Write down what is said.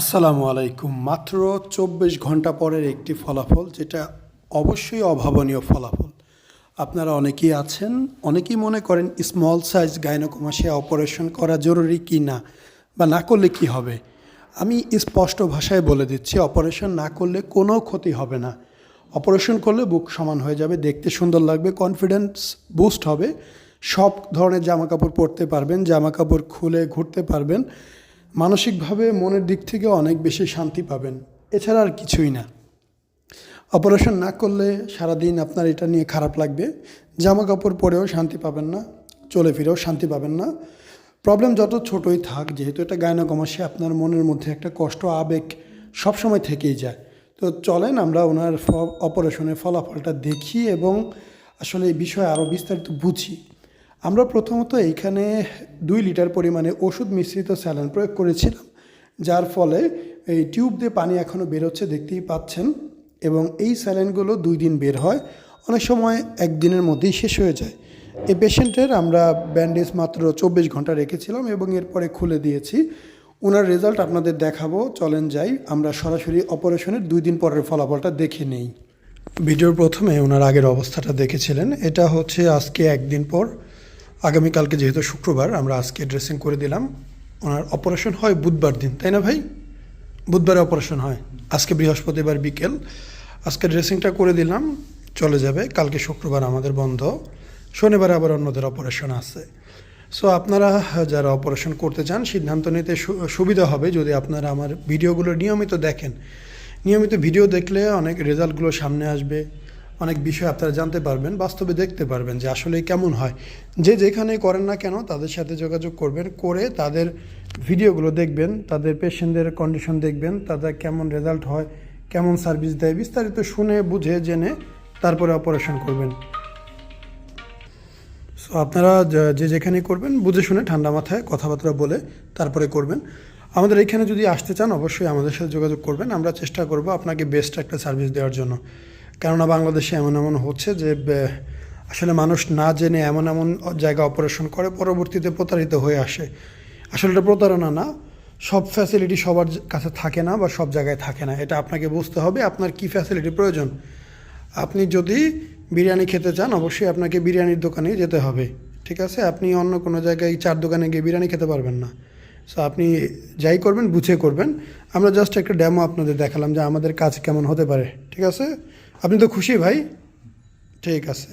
আসসালামু আলাইকুম। মাত্র ২৪ ঘন্টা পরের একটি ফলাফল, যেটা অবশ্যই অভাবনীয় ফলাফল। আপনারা অনেকেই আছেন, অনেকেই মনে করেন স্মল সাইজ গাইনোকমাসিয়া অপারেশন করা জরুরি কি না, বা না করলে কি হবে। আমি স্পষ্ট ভাষায় বলে দিচ্ছি, অপারেশন না করলে কোনো ক্ষতি হবে না। অপারেশন করলে বুক সমান হয়ে যাবে, দেখতে সুন্দর লাগবে, কনফিডেন্স বুস্ট হবে, সব ধরনের জামাকাপড় পরতে পারবেন, জামাকাপড় খুলে ঘুরতে পারবেন, মানসিকভাবে মনের দিক থেকে অনেক বেশি শান্তি পাবেন। এছাড়া আর কিছুই না। অপারেশন না করলে সারাদিন আপনার এটা নিয়ে খারাপ লাগবে, জামা কাপড় পরেও শান্তি পাবেন না, চলে ফিরেও শান্তি পাবেন না। প্রবলেম যত ছোটই থাক, যেহেতু এটা গাইনোকমাসিয়া, আপনার মনের মধ্যে একটা কষ্ট, আবেগ সবসময় থেকেই যায়। তো চলেন আমরা ওনার অপারেশনের ফলাফলটা দেখি এবং আসলে এই বিষয়ে আরও বিস্তারিত বুঝি। আমরা প্রথমত এইখানে 2 লিটার পরিমাণে ওষুধ মিশ্রিত স্যালাইন প্রয়োগ করেছিলাম, যার ফলে এই টিউব দিয়ে পানি এখনও বেরোচ্ছে, দেখতেই পাচ্ছেন। এবং এই স্যালাইনগুলো 2 দিন বের হয়, অনেক সময় 1 দিনের মধ্যেই শেষ হয়ে যায়। এই পেশেন্টের আমরা ব্যান্ডেজ মাত্র 24 ঘন্টা রেখেছিলাম এবং এরপরে খুলে দিয়েছি। ওনার রেজাল্ট আপনাদের দেখাবো, চলেন যাই আমরা সরাসরি অপারেশনের 2 দিন পরের ফলাফলটা দেখে নেই। ভিডিওর প্রথমে ওনার আগের অবস্থাটা দেখেছিলেন, এটা হচ্ছে আজকে 1 দিন পর। আগামীকালকে যেহেতু শুক্রবার, আমরা আজকে ড্রেসিং করে দিলাম। ওনার অপারেশন হয় বুধবার দিন, তাই না ভাই? বুধবারে অপারেশন হয়, আজকে বৃহস্পতিবার বিকেল। আজকে ড্রেসিংটা করে দিলাম, চলে যাবে। কালকে শুক্রবার আমাদের বন্ধ, শনিবার আবার অন্যদের অপারেশন আছে। সো আপনারা যারা অপারেশন করতে চান, সিদ্ধান্ত নিতে সুবিধা হবে যদি আপনারা আমার ভিডিওগুলো নিয়মিত দেখেন। নিয়মিত ভিডিও দেখলে অনেক রেজাল্টগুলো সামনে আসবে, অনেক বিষয় আপনারা জানতে পারবেন, বাস্তবে দেখতে পারবেন যে আসলে কেমন হয়। যে যেখানেই করেন না কেন তাদের সাথে যোগাযোগ করবেন, করে তাদের ভিডিওগুলো দেখবেন, তাদের পেশেন্টদের কন্ডিশন দেখবেন, তাদের কেমন রেজাল্ট হয়, কেমন সার্ভিস দেয়, বিস্তারিত শুনে বুঝে জেনে তারপরে অপারেশন করবেন। সো আপনারা যে যেখানেই করবেন বুঝে শুনে ঠান্ডা মাথায় কথাবার্তা বলে তারপরে করবেন। আমাদের এখানে যদি আসতে চান অবশ্যই আমাদের সাথে যোগাযোগ করবেন, আমরা চেষ্টা করব আপনাকে বেস্ট একটা সার্ভিস দেওয়ার জন্য। কেননা বাংলাদেশে এমন হচ্ছে যে আসলে মানুষ না জেনে এমন জায়গা অপারেশন করে, পরবর্তীতে প্রতারিত হয়ে আসে। আসলে এটা প্রতারণা না, সব ফ্যাসিলিটি সবার কাছে থাকে না বা সব জায়গায় থাকে না। এটা আপনাকে বুঝতে হবে আপনার কী ফ্যাসিলিটি প্রয়োজন। আপনি যদি বিরিয়ানি খেতে চান অবশ্যই আপনাকে বিরিয়ানির দোকানেই যেতে হবে, ঠিক আছে? আপনি অন্য কোনো জায়গায় 4 দোকানে গিয়ে বিরিয়ানি খেতে পারবেন না। সো আপনি যাই করবেন বুঝে করবেন। আমরা জাস্ট একটা ডেমো আপনাদের দেখালাম যে আমাদের কাজ কেমন হতে পারে, ঠিক আছে? আপনি তো খুশি ভাই? ঠিক আছে।